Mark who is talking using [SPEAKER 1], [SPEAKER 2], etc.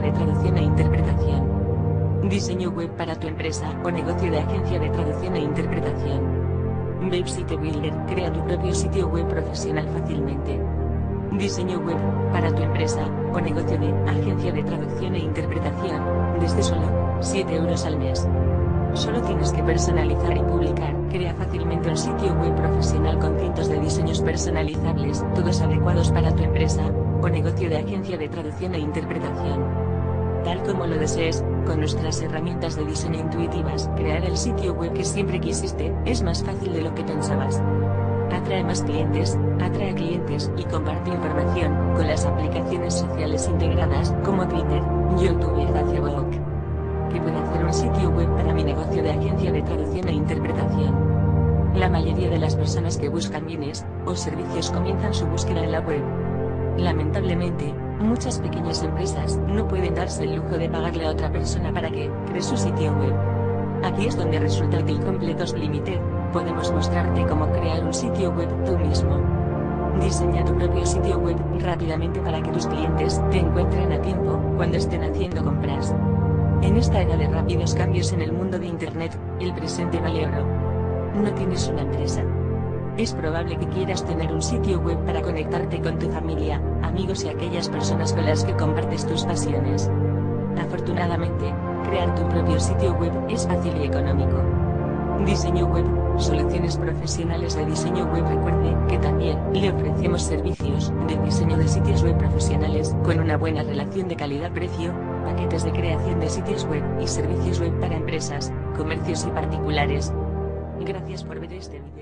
[SPEAKER 1] de traducción e interpretación. Diseño web para tu empresa o negocio de agencia de traducción e interpretación. Website Builder, crea tu propio sitio web profesional fácilmente. Diseño web para tu empresa o negocio de agencia de traducción e interpretación, desde solo 7 euros al mes. Solo tienes que personalizar y publicar. Crea fácilmente un sitio web profesional con cientos de diseños personalizables, todos adecuados para tu empresa o negocio de agencia de traducción e interpretación. Tal como lo desees, con nuestras herramientas de diseño intuitivas, crear el sitio web que siempre quisiste es más fácil de lo que pensabas. Atrae más clientes, atrae clientes y comparte información con las aplicaciones sociales integradas como Twitter, YouTube y Facebook. ¿Qué puede hacer un sitio web para mi negocio de agencia de traducción e interpretación? La mayoría de las personas que buscan bienes o servicios comienzan su búsqueda en la web. Lamentablemente, muchas pequeñas empresas no pueden darse el lujo de pagarle a otra persona para que cree su sitio web. Aquí es donde resulta útil Completos Limited. Podemos mostrarte cómo crear un sitio web tú mismo. Diseña tu propio sitio web rápidamente para que tus clientes te encuentren a tiempo cuando estén haciendo compras. En esta era de rápidos cambios en el mundo de Internet, el presente vale oro. ¿No tienes una empresa? Es probable que quieras tener un sitio web para conectarte con tu familia, amigos y aquellas personas con las que compartes tus pasiones. Afortunadamente, crear tu propio sitio web es fácil y económico. Diseño web, soluciones profesionales de diseño web. Recuerde que también le ofrecemos servicios de diseño de sitios web profesionales con una buena relación de calidad-precio, paquetes de creación de sitios web y servicios web para empresas, comercios y particulares. Gracias por ver este vídeo.